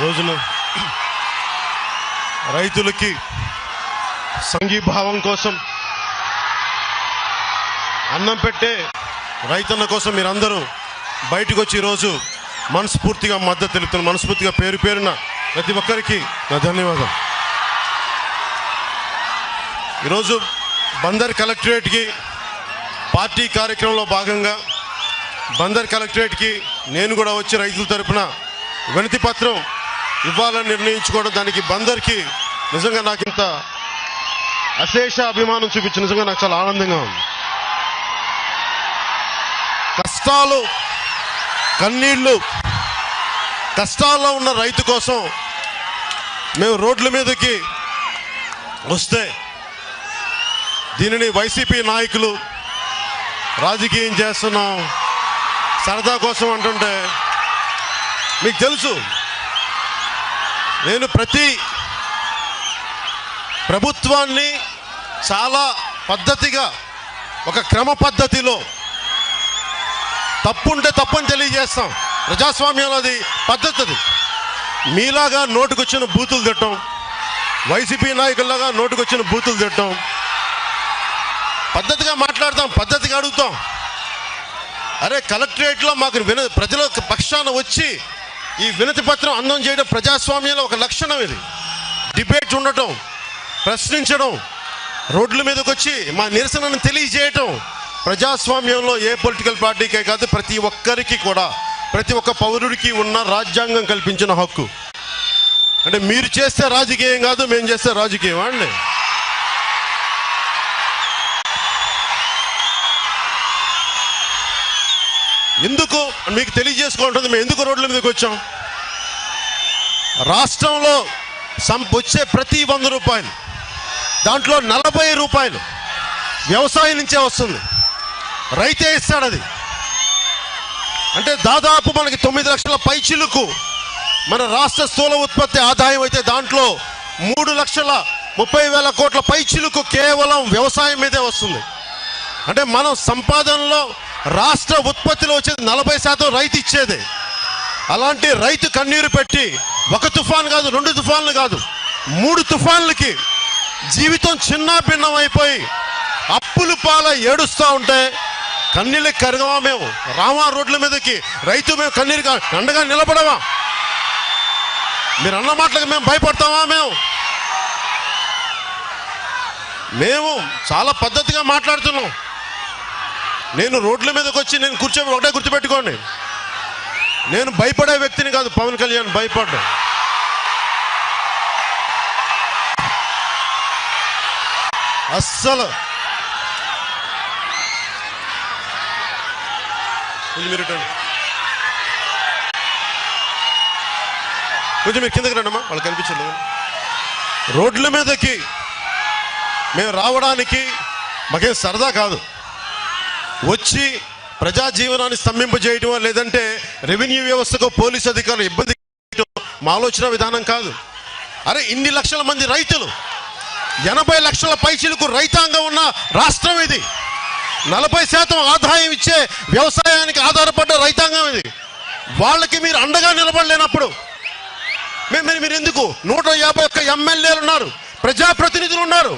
రోజున రైతులకి సంఘీభావం కోసం అన్నం పెట్టే రైతన్న కోసం మీరందరూ బయటకు వచ్చి ఈరోజు మనస్ఫూర్తిగా మద్దతు తెలుపుతున్నారు. మనస్ఫూర్తిగా పేరు పేరున ప్రతి ఒక్కరికి నా ధన్యవాదాలు. ఈరోజు బందర్ కలెక్టరేట్కి పార్టీ కార్యక్రమంలో భాగంగా బందర్ కలెక్టరేట్కి నేను కూడా వచ్చి రైతుల తరపున వినతి పత్రం ఇవ్వాలని నిర్ణయించుకోవడం, దానికి బందర్కి నిజంగా నాకు ఇంత అశేష అభిమానం చూపించి నిజంగా నాకు చాలా ఆనందంగా ఉంది. కష్టాలు కన్నీళ్లు కష్టాల్లో ఉన్న రైతు కోసం మేము రోడ్ల మీదకి వస్తే దీనిని వైసీపీ నాయకులు రాజకీయం చేస్తున్నాం సరదా కోసం అంటుంటే, మీకు తెలుసు నేను ప్రతి ప్రభుత్వాన్ని చాలా పద్ధతిగా ఒక క్రమ పద్ధతిలో తప్పుంటే తప్పని తెలియజేస్తాం. ప్రజాస్వామ్యంలో అది పద్ధతి. అది మీలాగా నోటుకొచ్చిన బూతులు తిట్టం, వైసీపీ నాయకుల్లాగా నోటుకొచ్చిన బూతులు తిట్టం. పద్ధతిగా మాట్లాడతాం, పద్ధతిగా అడుగుతాం. అరే కలెక్టరేట్లో మాకు ప్రజల పక్షాన వచ్చి ఈ వినతి పత్రం అందం చేయడం ప్రజాస్వామ్యంలో ఒక లక్షణం. ఇది డిబేట్ ఉండటం, ప్రశ్నించడం, రోడ్ల మీదకి వచ్చి మా నిరసనను తెలియజేయటం ప్రజాస్వామ్యంలో ఏ పొలిటికల్ పార్టీకే కాదు ప్రతి ఒక్కరికి కూడా, ప్రతి ఒక్క పౌరుడికి ఉన్న రాజ్యాంగం కల్పించిన హక్కు. అంటే మీరు చేస్తే రాజకీయం కాదు, మేము చేస్తే రాజకీయం అండి. ఎందుకు మీకు తెలియజేసుకోవాలంటుంది. మేము ఎందుకు రోడ్ల మీదకి వచ్చాం? రాష్ట్రంలో వచ్చే ప్రతి 100 రూపాయలు దాంట్లో 40 రూపాయలు వ్యవసాయం నుంచే వస్తుంది, రైతే ఇస్తాడు. అది అంటే దాదాపు మనకి 9 లక్షల పైచిలుకు మన రాష్ట్ర స్థూల ఉత్పత్తి ఆదాయం అయితే దాంట్లో 3,30,000 కోట్ల పైచిలుకు కేవలం వ్యవసాయం మీదే వస్తుంది. అంటే మనం సంపాదనలో రాష్ట్ర ఉత్పత్తిలో వచ్చేది 40% రైతు ఇచ్చేదే. అలాంటి రైతు కన్నీరు పెట్టి ఒక తుఫాను కాదు, 2 తుఫాన్లు కాదు, 3 తుఫాన్లకి జీవితం చిన్న భిన్నం అయిపోయి అప్పులు పాల ఏడుస్తూ ఉంటే కన్నీళ్ళకి కరగవా? మేము రామా రోడ్ల మీదకి? రైతు మేము కన్నీరు అండగా నిలబడవా? మీరు అన్న మాటలకు మేము భయపడతామా? మేము చాలా పద్ధతిగా మాట్లాడుతున్నాం. నేను రోడ్ల మీదకి వచ్చి నేను కూర్చొని ఒకటే గుర్తుపెట్టుకోండి, నేను భయపడే వ్యక్తిని కాదు. పవన్ కళ్యాణ్ భయపడ్డా. అస్సలు కొంచెం మీరు కిందకి రండమ్మా, వాళ్ళు కనిపించలేదు. రోడ్ల మీదకి మేము రావడానికి మాకేం సరదా కాదు. వచ్చి ప్రజా జీవనాన్ని స్తంభింపజేయటం లేదంటే రెవెన్యూ వ్యవస్థకు పోలీసు అధికారులు ఇబ్బంది మా ఆలోచన విధానం కాదు. అరే ఇన్ని లక్షల మంది రైతులు, 80 లక్షల పైచిలకు రైతాంగం ఉన్న రాష్ట్రం ఇది. 40% ఆదాయం ఇచ్చే వ్యవసాయానికి ఆధారపడ్డ రైతాంగం ఇది. వాళ్ళకి మీరు అండగా నిలబడలేనప్పుడు మీరు ఎందుకు? 151 ఎమ్మెల్యేలు ఉన్నారు, ప్రజాప్రతినిధులు ఉన్నారు,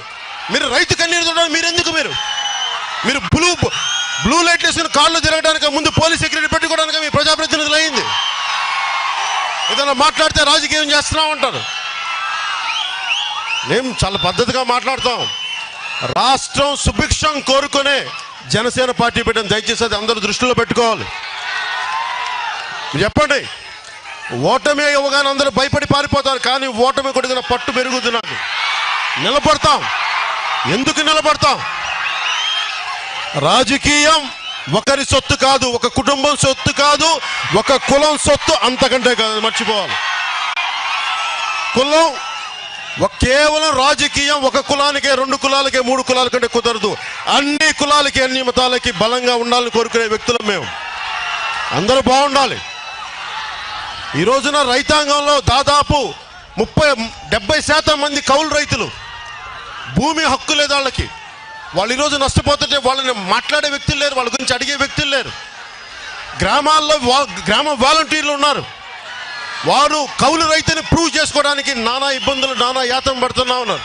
మీరు రైతు కన్నీరు ఉన్నారు. మీరు బ్లూ లైట్ వేసుకుని కాళ్ళు తిరగడానికి ముందు పోలీస్ సెక్యూరిటీ పెట్టుకోవడానికి మీ ప్రజాప్రతినిధులు అయింది. ఏదైనా మాట్లాడితే రాజకీయం చేస్తున్నాం అంటారు. మేము చాలా పద్ధతిగా మాట్లాడతాం. రాష్ట్రం సుభిక్షం కోరుకునే జనసేన పార్టీ పెట్టిన, దయచేసి అది అందరూ దృష్టిలో పెట్టుకోవాలి. చెప్పండి, ఓటమి ఇవ్వగానే అందరూ భయపడి పారిపోతారు, కానీ ఓటమి కొడిగిన పట్టు పెరుగుద్ది. నాకు నిలబడతాం. ఎందుకు నిలబడతాం? రాజకీయం ఒకరి సొత్తు కాదు, ఒక కుటుంబం సొత్తు కాదు, ఒక కులం సొత్తు అంతకంటే కాదు. మర్చిపోవాలి. కులం కేవలం రాజకీయం ఒక కులానికే, 2 కులాలకే, 3 కులాల కంటే కుదరదు. అన్ని కులాలకి, అన్ని మతాలకి బలంగా ఉండాలని కోరుకునే వ్యక్తులం మేము. అందరూ బాగుండాలి. ఈ రోజున రైతాంగంలో దాదాపు 70% మంది కౌలు రైతులు. భూమి హక్కు లేదు వాళ్ళకి. వాళ్ళు ఈరోజు నష్టపోతుంటే వాళ్ళని మాట్లాడే వ్యక్తులు లేరు, వాళ్ళ గురించి అడిగే వ్యక్తులు లేరు. గ్రామాల్లో గ్రామ వాలంటీర్లు ఉన్నారు. వారు కౌలు రైతుని ప్రూవ్ చేసుకోవడానికి నానా ఇబ్బందులు నానా యాతన పడుతున్నా ఉన్నారు.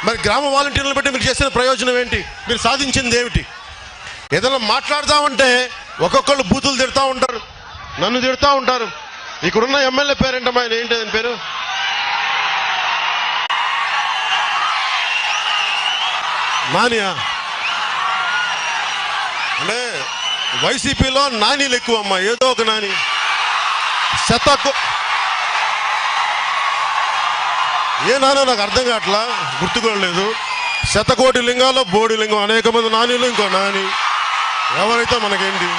మరి గ్రామ వాలంటీర్లను బట్టి మీరు చేసిన ప్రయోజనం ఏంటి? మీరు సాధించింది ఏమిటి? ఏదైనా మాట్లాడదామంటే ఒక్కొక్కళ్ళు బూతులు తిడతా ఉంటారు, నన్ను తిడతా ఉంటారు. ఇక్కడున్న ఎమ్మెల్యే పేరేంటమ్మా, ఆయన ఏంటి ఆయన పేరు? నానియా? అంటే వైసీపీలో నానీలు ఎక్కువ అమ్మా, ఏదో ఒక నాని. ఏ నానో నాకు అర్థం కావట్లా, గుర్తుకోలేదు. శతకోటి లింగాల్లో బోడి లింగం, అనేక మంది నానీలు, ఇంకో నాని. ఎవరైతే మనకేంటి?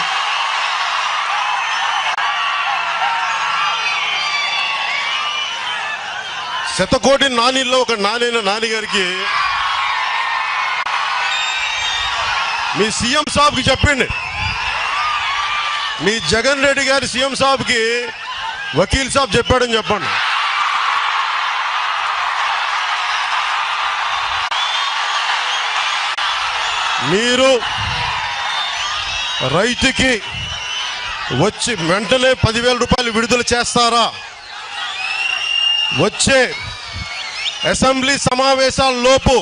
శతకోటి నానీల్లో ఒక నానైన నాని గారికి మీ సీఎం సాబ్కి చెప్పండి, మీ జగన్ రెడ్డి గారి సీఎం సాబ్కి వకీల్ సాబ్ చెప్పాడని చెప్పండి. మీరు రైతుకి వచ్చి వెంటనే 10,000 రూపాయలు విడుదల చేస్తారా? వచ్చే అసెంబ్లీ సమావేశాల లోపు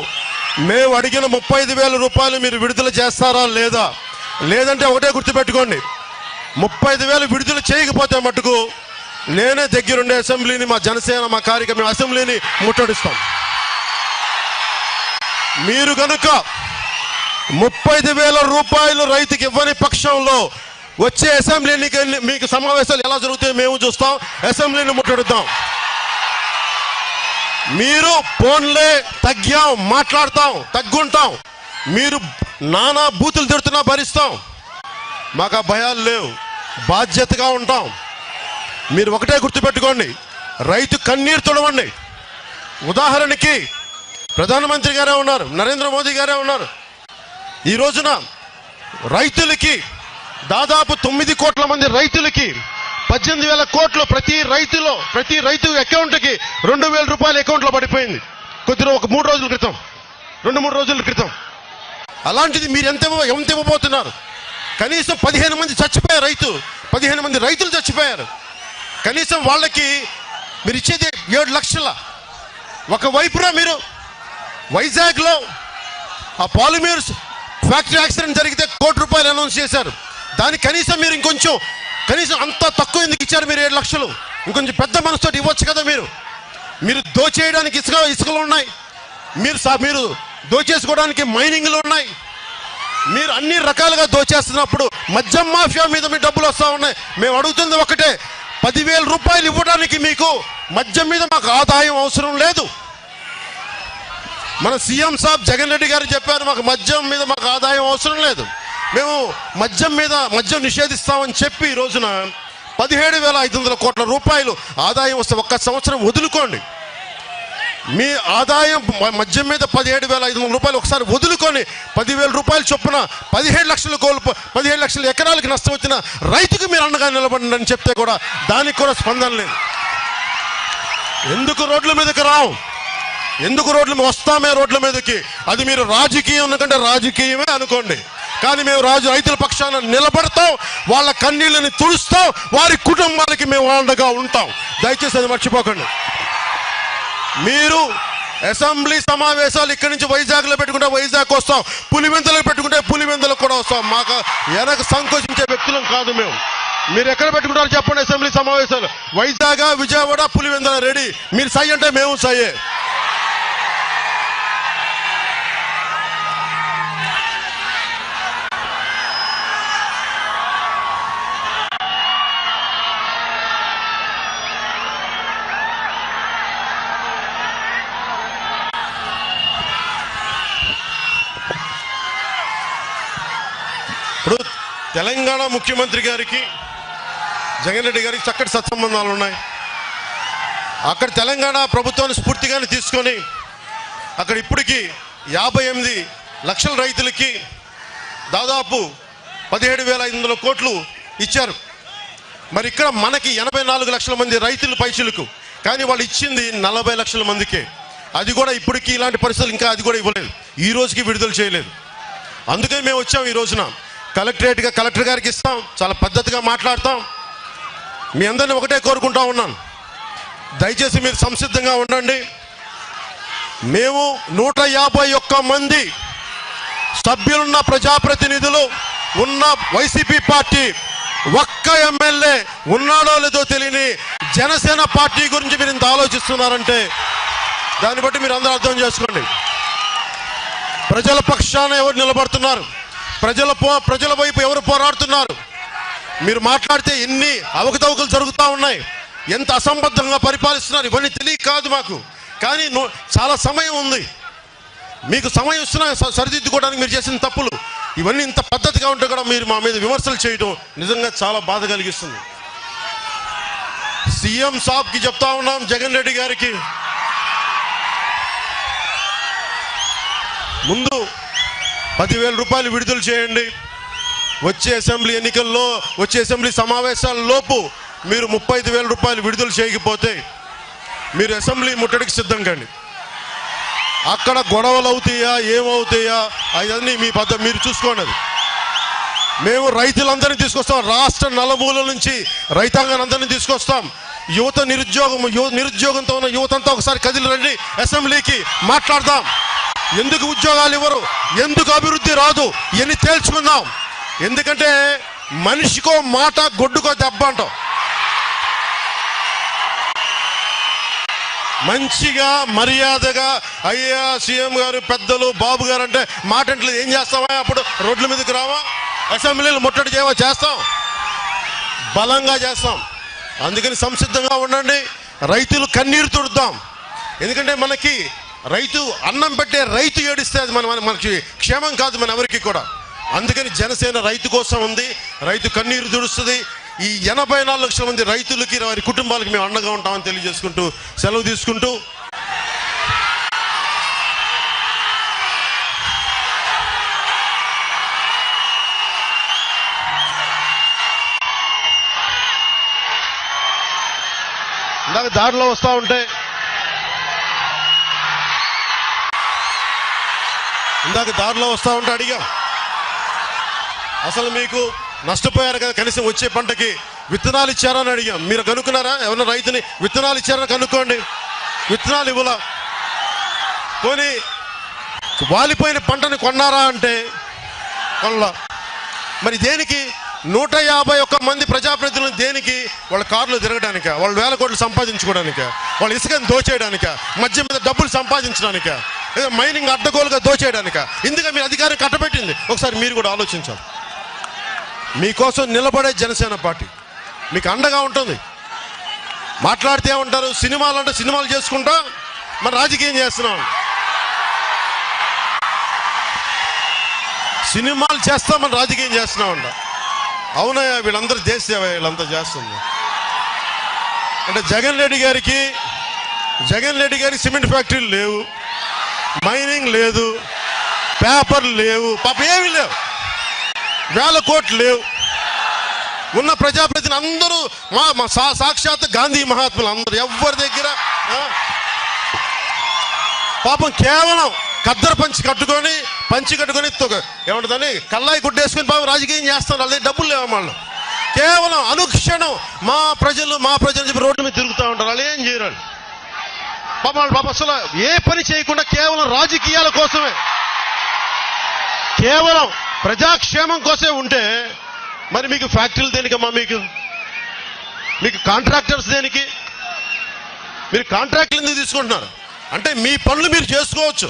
మేము అడిగిన 35,000 రూపాయలు మీరు విడుదల చేస్తారా లేదా? లేదంటే ఒకటే గుర్తుపెట్టుకోండి, 35,000 విడుదల చేయకపోతే మటుకు నేనే దగ్గరుండే అసెంబ్లీని, మా జనసేన, మా కార్యక్రమం అసెంబ్లీని ముట్టడిస్తాం. మీరు కనుక 35,000 రూపాయలు రైతుకి ఇవ్వని పక్షంలో వచ్చే అసెంబ్లీని మీకు సమావేశాలు ఎలా జరుగుతాయో మేము చూస్తాం, అసెంబ్లీని ముట్టడిద్దాం. మీరు ఫోన్లే తగ్గాం, మాట్లాడతాం, తగ్గుంటాం. మీరు నానా బూతులు తిడుతున్నా భరిస్తాం, మాకు ఆ భయాలు లేవు, బాధ్యతగా ఉంటాం. మీరు ఒకటే గుర్తుపెట్టుకోండి, రైతు కన్నీరు తుడవండి. ఉదాహరణకి ప్రధానమంత్రి గారే ఉన్నారు, నరేంద్ర మోదీ గారే ఉన్నారు. ఈ రోజున రైతులకి దాదాపు 9 కోట్ల మంది రైతులకి 18,000 కోట్లు ప్రతి రైతు అకౌంట్కి 2,000 రూపాయలు అకౌంట్లో పడిపోయింది ఒక 3 రోజుల క్రితం, 2-3 రోజుల క్రితం. అలాంటిది మీరు ఎంత ఇవ్వబోతున్నారు? కనీసం 15 మంది చచ్చిపోయారు, 15 మంది రైతులు చచ్చిపోయారు. కనీసం వాళ్ళకి మీరు ఇచ్చేది 7 లక్షల. ఒకవైపున మీరు వైజాగ్లో ఆ పాలిమర్స్ ఫ్యాక్టరీ యాక్సిడెంట్ జరిగితే 1 కోటి రూపాయలు అనౌన్స్ చేశారు. దానికి కనీసం మీరు కనీసం అంత తక్కువ ఎందుకు ఇచ్చారు? మీరు 7 లక్షలు ఇంకొంచెం పెద్ద మనసుతో ఇవ్వచ్చు కదా. మీరు దోచేయడానికి ఇసుకలు ఉన్నాయి, మీరు దోచేసుకోవడానికి మైనింగ్లు ఉన్నాయి. మీరు అన్ని రకాలుగా దోచేస్తున్నప్పుడు మద్యం మాఫియా మీద మీ డబ్బులు వస్తూ ఉన్నాయి. మేము అడుగుతుంది ఒకటే, 10,000 రూపాయలు ఇవ్వడానికి మీకు మద్యం మీద మాకు ఆదాయం అవసరం లేదు. మన సీఎం సాబ్ జగన్ రెడ్డి గారు చెప్పారు, మాకు మద్యం మీద మాకు ఆదాయం అవసరం లేదు, మేము మద్యం నిషేధిస్తామని చెప్పి ఈ రోజున 17,500 కోట్ల రూపాయలు ఆదాయం వస్తే ఒక్క సంవత్సరం వదులుకోండి. మీ ఆదాయం మద్యం మీద 17,500 రూపాయలు ఒకసారి వదులుకొని 10,000 రూపాయలు చొప్పున 17 లక్షలు 17 లక్షల ఎకరాలకి నష్టం వచ్చిన రైతుకు మీరు అండగా నిలబడండి అని చెప్తే కూడా దానికి కూడా స్పందన లేదు. ఎందుకు రోడ్ల మీదకి రావు? ఎందుకు వస్తామే రోడ్ల మీదకి? అది మీరు రాజకీయం ఎందుకంటే రాజకీయమే అనుకోండి, కానీ మేము రైతుల పక్షాన నిలబడతాం, వాళ్ళ కన్నీళ్ళని తుడుస్తాం, వారి కుటుంబాలకి మేము అండగా ఉంటాం. దయచేసి అది మర్చిపోకండి. మీరు అసెంబ్లీ సమావేశాలు ఇక్కడి నుంచి వైజాగ్లో పెట్టుకుంటే వైజాగ్ వస్తాం, పులివెందులకు పెట్టుకుంటే పులివెందులకు కూడా వస్తాం. మాకు వెనక సంకోచించే వ్యక్తులం కాదు మేము. మీరు ఎక్కడ పెట్టుకుంటారో చెప్పండి అసెంబ్లీ సమావేశాలు. వైజాగ్, విజయవాడ, పులివెందుల రెడీ. మీరు సై అంటే మేము సయ్యే. ఇప్పుడు తెలంగాణ ముఖ్యమంత్రి గారికి జగన్ రెడ్డి గారికి చక్కటి సత్సంబంధాలు ఉన్నాయి. అక్కడ తెలంగాణ ప్రభుత్వాన్ని స్ఫూర్తిగానే తీసుకొని అక్కడ ఇప్పటికీ 58 లక్షల రైతులకి దాదాపు 17,500 కోట్లు ఇచ్చారు. మరి ఇక్కడ మనకి 84 లక్షల మంది రైతులు పైసలకు, కానీ వాళ్ళు ఇచ్చింది 40 లక్షల మందికే. అది కూడా ఇప్పటికీ ఇలాంటి పరిస్థితులు ఇంకా అది కూడా ఇవ్వలేదు, ఈ రోజుకి విడుదల చేయలేదు. అందుకని మేము వచ్చాం ఈ రోజున. కలెక్టర్ గారికి ఇస్తాం, చాలా పద్ధతిగా మాట్లాడతాం. మీ అందరిని ఒకటే కోరుకుంటా ఉన్నాను, దయచేసి మీరు సంసిద్ధంగా ఉండండి. మేము 151 మంది సభ్యులున్న ప్రజాప్రతినిధులు ఉన్న వైసీపీ పార్టీ ఒక్క ఎమ్మెల్యే ఉన్నాడో లేదో తెలియని జనసేన పార్టీ గురించి మీరు ఇంత ఆలోచిస్తున్నారంటే దాన్ని బట్టి మీరు అందరూ అర్థం చేసుకోండి. ప్రజల పక్షాన ఎవరు నిలబడుతున్నారు, ప్రజల వైపు ఎవరు పోరాడుతున్నారు. మీరు మాట్లాడితే ఎన్ని అవకతవకలు జరుగుతూ ఉన్నాయి, ఎంత అసంబద్ధంగా పరిపాలిస్తున్నారు, ఇవన్నీ తెలియక కాదు మాకు. కానీ చాలా సమయం ఉంది, మీకు సమయం ఇస్తున్నా సరిదిద్దుకోవడానికి మీరు చేసిన తప్పులు ఇవన్నీ ఇంత పద్ధతిగా ఉంటే కూడా మీరు మా మీద విమర్శలు చేయడం నిజంగా చాలా బాధ కలిగిస్తుంది. సీఎం సాబ్కి చెప్తా ఉన్నాం, జగన్ రెడ్డి గారికి, ముందు 10,000 రూపాయలు విడుదల చేయండి. వచ్చే అసెంబ్లీ ఎన్నికల్లో, వచ్చే అసెంబ్లీ సమావేశాల లోపు మీరు 35,000 రూపాయలు విడుదల చేయకపోతే మీరు అసెంబ్లీ ముట్టడికి సిద్ధం కండి. అక్కడ గొడవలు అవుతాయా ఏమవుతాయా అవన్నీ మీ పద్ధతి మీరు చూసుకోండి. మేము రైతులందరినీ తీసుకొస్తాం, రాష్ట్ర నలుమూల నుంచి రైతాంగాన్ని అందరినీ తీసుకొస్తాం. నిరుద్యోగంతో ఉన్న యువతంతా ఒకసారి కదిలి రండి, అసెంబ్లీకి మాట్లాడదాం. ఎందుకు ఉద్యోగాలు ఇవ్వరు, ఎందుకు అభివృద్ధి రాదు ఇవన్నీ తేల్చుకుందాం. ఎందుకంటే మనిషికో మాట గొడ్డుకో దెబ్బ అంటాం. మంచిగా మర్యాదగా అయ్యా సీఎం గారు, పెద్దలు, బాబు గారు అంటే మాట అంటే ఏం చేస్తామా? అప్పుడు రోడ్ల మీదకి రావా, అసెంబ్లీలు ముట్టడి చేయవా? చేస్తాం, బలంగా చేస్తాం. అందుకని సంసిద్ధంగా ఉండండి. రైతులు కన్నీరు తుడుద్దాం. ఎందుకంటే మనకి రైతు అన్నం పెట్టే రైతు ఏడిస్తే అది మనకి క్షేమం కాదు మన ఎవరికి కూడా. అందుకని జనసేన రైతు కోసం ఉంది, రైతు కన్నీరు తుడుస్తుంది. ఈ 84 లక్షల మంది రైతులకి, వారి కుటుంబాలకి మేము అండగా ఉంటామని తెలియజేసుకుంటూ సెలవు తీసుకుంటూ, ఇందాక దారిలో వస్తూ ఉంటే అడిగాం, అసలు మీకు నష్టపోయారు కదా, కనీసం వచ్చే పంటకి విత్తనాలు ఇచ్చారని అడిగాం. మీరు కనుక్కున్నారా? ఎవరైనా రైతుని విత్తనాలు ఇచ్చారని కనుక్కోండి. విత్తనాలు ఇవ్వలా. పోనీ వాలిపోయిన పంటని కొన్నారా అంటే కొనలా. మరి దేనికి 151 మంది ప్రజాప్రతినిధులు దేనికి? వాళ్ళ కార్లు తిరగడానిక, వాళ్ళు 1,000 కోట్లు సంపాదించుకోవడానిక, వాళ్ళ ఇసుకని దోచేయడానిక, మధ్య మీద డబ్బులు సంపాదించడానిక, మైనింగ్ అడ్డగోలుగా దోచేయడానిక? ఇందుకే మీరు అధికారం కట్టబెట్టింది. ఒకసారి మీరు కూడా ఆలోచించాలి. మీకోసం నిలబడే జనసేన పార్టీ మీకు అండగా ఉంటుంది. మాట్లాడితే ఉంటారు, సినిమాలు అంటే సినిమాలు చేసుకుంటా మరి రాజకీయం చేస్తున్నాం. సినిమాలు చేస్తాం, మన రాజకీయం చేస్తున్నామంట. అవునయ్యా, వీళ్ళందరూ దేశసేవ, వీళ్ళంతా చేస్తుంది. అంటే జగన్ రెడ్డి గారికి సిమెంట్ ఫ్యాక్టరీలు లేవు, మైనింగ్ లేదు, పేపర్లు లేవు, పాప ఏమీ లేవు, 1,000 కోట్లు లేవు. ఉన్న ప్రజాప్రతినిధులు అందరూ మా సాక్షాత్ గాంధీ మహాత్ములు అందరూ, ఎవరి దగ్గర పాపం కేవలం కద్దర పంచి కట్టుకొని ఏమంటుందని కల్లాయి గుడ్డేసుకొని పాపం రాజకీయం చేస్తారు. అదే డబ్బులు లేవు వాళ్ళు. కేవలం అనుక్షణం మా ప్రజలు చెప్పి రోడ్డు మీద తిరుగుతూ ఉంటారు. వాళ్ళు ఏం చేయరు. పాపం అసలు ఏ పని చేయకుండా కేవలం రాజకీయాల కోసమే, కేవలం ప్రజాక్షేమం కోసమే ఉంటే మరి మీకు ఫ్యాక్టరీలు దేనికమ్మా? మీకు కాంట్రాక్టర్స్ దేనికి? మీరు కాంట్రాక్ట్లు ఎందుకు తీసుకుంటున్నారు? అంటే మీ పనులు మీరు చేసుకోవచ్చు,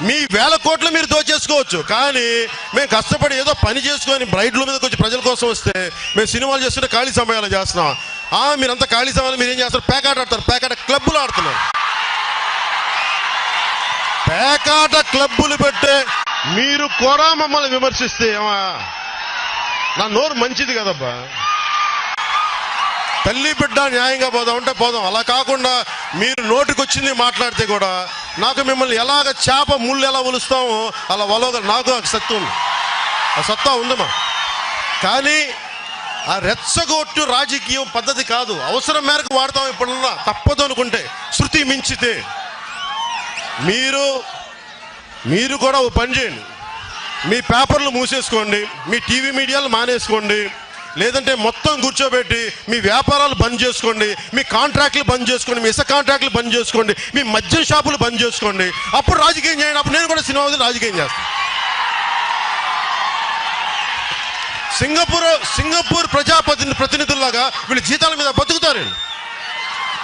మీ 1,000 కోట్లు మీరు దోచేసుకోవచ్చు. కానీ మేము కష్టపడి ఏదో పని చేసుకొని బ్రైడ్ల మీదకి వచ్చి ప్రజల కోసం వస్తే మేము సినిమాలు చేస్తుంటే ఖాళీ సమయాలు చేస్తున్నాం. మీరంతా ఖాళీ సమయాలు మీరు ఏం చేస్తారు? పేకాట ఆడతారు, పేకాట క్లబ్బులు ఆడుతున్నారు. పేకాట క్లబ్బులు పెట్టే మీరు కూడా మమ్మల్ని విమర్శిస్తే నా నోరు మంచిది కదబ్బా. తల్లి బిడ్డ న్యాయంగా పోదామంటే పోదాం. అలా కాకుండా మీరు నోటికొచ్చింది మాట్లాడితే కూడా నాకు మిమ్మల్ని ఎలాగ చేప ముళ్ళు ఎలా ఒలుస్తామో అలా వలవగల నాకు ఆ సత్తా ఉంది, ఆ సత్తా ఉందమ్మా. కానీ ఆ రెచ్చగొట్టు రాజకీయం పద్ధతి కాదు. అవసరం మేరకు వాడతాం. ఎప్పుడన్నా తప్పదు అనుకుంటే, శృతి మించితే మీరు కూడా ఓ పని చేయండి. మీ పేపర్లు మూసేసుకోండి, మీ టీవీ మీడియాలు మానేసుకోండి, లేదంటే మొత్తం కూర్చోబెట్టి మీ వ్యాపారాలు బంద్ చేసుకోండి, మీ కాంట్రాక్ట్లు బంద్ చేసుకోండి, మీ ఇసుక కాంట్రాక్ట్లు బంద్ చేసుకోండి, మీ మద్యం షాపులు బంద్ చేసుకోండి. అప్పుడు రాజకీయం చేయండి. అప్పుడు నేను కూడా సినిమా రాజకీయం చేస్తాను. సింగపూర్ ప్రతినిధుల్లాగా వీళ్ళు జీతాల మీద బతుకుతారండి.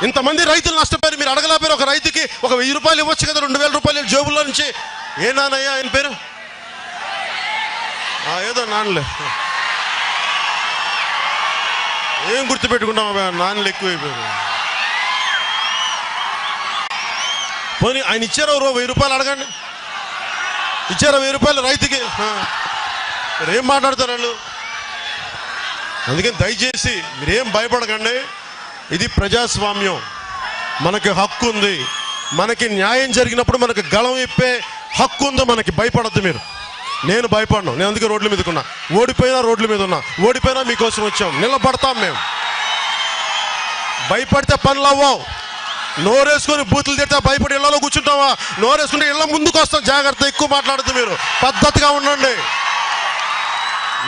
ఇంతమంది రైతులు నష్టపోయారు. మీరు అడగలేపారు ఒక రైతుకి ఒక 1000 రూపాయలు ఇవ్వచ్చు కదా, 2000 రూపాయలు జేబుల్లో నుంచి. ఏ నాన్నయ్య ఆయన పేరు? ఏదో నాన్నలే, ఏం గుర్తుపెట్టుకున్నాం, నాన్నలు ఎక్కువైపోయారు. పోనీ ఆయన ఇచ్చారో 1000 రూపాయలు అడగండి. ఇచ్చారో 1000 రూపాయలు రైతుకి? ఏం మాట్లాడతారు వాళ్ళు? అందుకని దయచేసి మీరేం భయపడకండి. ఇది ప్రజాస్వామ్యం, మనకి హక్కు ఉంది. మనకి న్యాయం జరిగినప్పుడు మనకు గళం ఇప్పే హక్కు ఉంది. మనకి భయపడద్దు మీరు. నేను భయపడను. నేను అందుకే రోడ్ల మీదకున్నా. ఓడిపోయినా రోడ్ల మీద ఉన్నా. ఓడిపోయినా మీకోసం వచ్చాం. నిలబడతాం మేము. భయపడితే పనులు అవ్వవు. నోరేసుకొని బూతులు తిట్టా భయపడి ఇళ్లలో కూర్చుంటావా? నోరేసుకుంటే ఇళ్ల ముందుకు వస్తాం. జాగ్రత్త, ఎక్కువ మాట్లాడద్దు మీరు. పద్ధతిగా ఉండండి.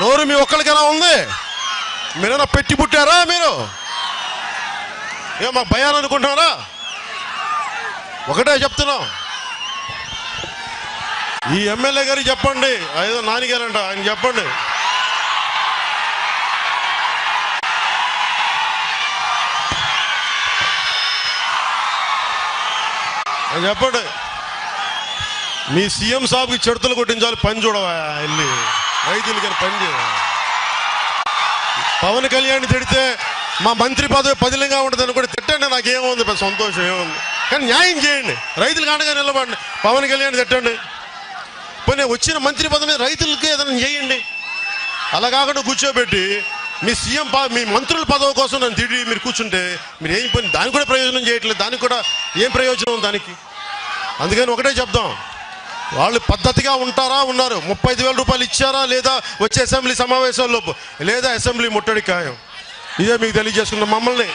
నోరు మీ ఒక్కరికైనా ఉంది? మీరైనా పెట్టి పుట్టారా? మీరు మాకు భయాలు అనుకుంటున్నారా? ఒకటే చెప్తున్నాం. ఈ ఎమ్మెల్యే గారికి చెప్పండి, ఏదో నానిగారంట, ఆయన చెప్పండి. ఆయన చెప్పండి, మీ సీఎం సాబ్కి చెడుతులు కొట్టించాలి. పని చూడవా వెళ్ళి రైతులకి పని చేయ. పవన్ కళ్యాణ్ తిడితే మా మంత్రి పదవి పదిలంగా ఉంటుంది కూడా తిట్టండి. నాకేముంది, సంతోషం ఏముంది. కానీ న్యాయం చేయండి. రైతులకు అండగా నిలబడండి. పవన్ కళ్యాణ్ తిట్టండి. పోనీ వచ్చిన మంత్రి పదవి మీద రైతులకి ఏదైనా చేయండి. అలా కాకుండా కూర్చోబెట్టి మీ సీఎం మీ మంత్రుల పదవి కోసం నన్ను తిరిగి మీరు కూర్చుంటే మీరు ఏం పని? దానికి కూడా ప్రయోజనం చేయట్లేదు. దానికి కూడా ఏం ప్రయోజనం ఉంది దానికి? అందుకని ఒకటే చెప్దాం, వాళ్ళు పద్ధతిగా ఉంటారా? ఉన్నారు. 35,000 రూపాయలు ఇచ్చారా లేదా? వచ్చే అసెంబ్లీ సమావేశాల్లో లేదా అసెంబ్లీ ముట్టడి ఖాయం. ఇదే మీకు తెలియజేసుకున్నాం. మమ్మల్ని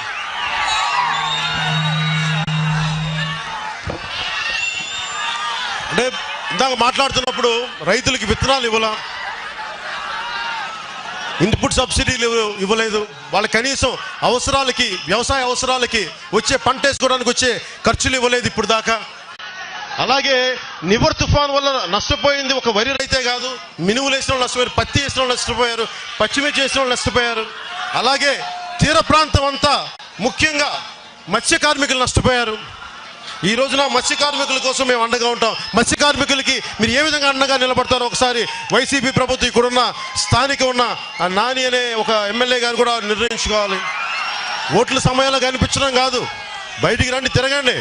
అంటే ఇందాక మాట్లాడుతున్నప్పుడు రైతులకి విత్తనాలు ఇవ్వలా, ఇన్పుట్ సబ్సిడీలు ఇవ్వలేదు. వాళ్ళ కనీసం అవసరాలకి, వ్యవసాయ అవసరాలకి వచ్చే పంట వేసుకోవడానికి వచ్చే ఖర్చులు ఇవ్వలేదు ఇప్పుడు దాకా. అలాగే నివర్ తుఫాన్ వల్ల నష్టపోయింది ఒక వరి రైతే కాదు, మినుములు వేసిన వాళ్ళు నష్టపోయారు, పత్తి వేసిన వాళ్ళు నష్టపోయారు, పచ్చిమిర్చి వేసిన వాళ్ళు నష్టపోయారు. అలాగే తీర ప్రాంతం అంతా ముఖ్యంగా మత్స్య కార్మికులు నష్టపోయారు. ఈ రోజున మత్స్య కార్మికుల కోసం మేము అండగా ఉంటాం. మత్స్య కార్మికులకి మీరు ఏ విధంగా అండగా నిలబడతారో ఒకసారి వైసీపీ ప్రభుత్వం ఇక్కడున్న స్థానిక ఉన్న నాని అనే ఒక ఎమ్మెల్యే గారు కూడా నిర్ణయించుకోవాలి. ఓట్ల సమయంలో కనిపించడం కాదు, బయటికి రండి, తిరగండి.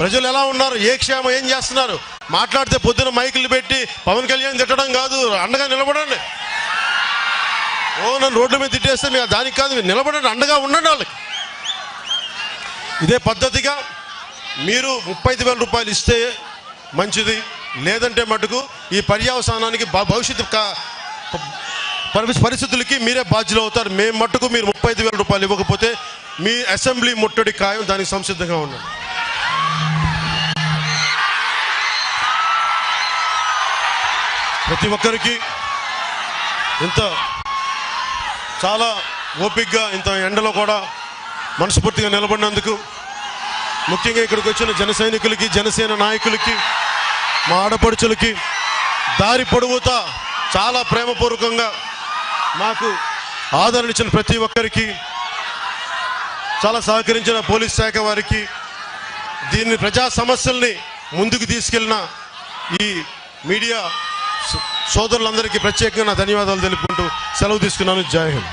ప్రజలు ఎలా ఉన్నారు, ఏ క్షేమం, ఏం చేస్తున్నారు మాట్లాడితే పొద్దున మైకులు పెట్టి పవన్ కళ్యాణ్ తిట్టడం కాదు, అండగా నిలబడండి. నన్ను రోడ్ల మీద తిట్టేస్తే మీరు దానికి కాదు, మీరు నిలబడండి, అండగా ఉండండి వాళ్ళకి. ఇదే పద్ధతిగా మీరు 35,000 రూపాయలు ఇస్తే మంచిది. లేదంటే మటుకు ఈ పర్యవసానానికి భవిష్యత్తు పరిస్థితులకి మీరే బాధ్యులు అవుతారు. మేము మట్టుకు మీరు 35,000 రూపాయలు ఇవ్వకపోతే మీ అసెంబ్లీ ముట్టడి ఖాయం. దానికి సంసిద్ధంగా ఉండండి. ప్రతి ఒక్కరికి ఇంత చాలా ఓపికగా ఇంత ఎండలో కూడా మనస్ఫూర్తిగా నిలబడినందుకు, ముఖ్యంగా ఇక్కడికి వచ్చిన జన సైనికులకి, జనసేన నాయకులకి, మా ఆడపడుచులకి, దారి పొడవుతా చాలా ప్రేమపూర్వకంగా మాకు ఆదరణ ఇచ్చిన ప్రతి ఒక్కరికి, చాలా సహకరించిన పోలీస్ శాఖ వారికి, దీన్ని ప్రజా సమస్యల్ని ముందుకు తీసుకెళ్లిన ఈ మీడియా సోదరులందరికీ ప్రత్యేకంగా ధన్యవాదాలు తెలుపుకుంటూ సెలవు తీసుకున్నాను. జై హింద్.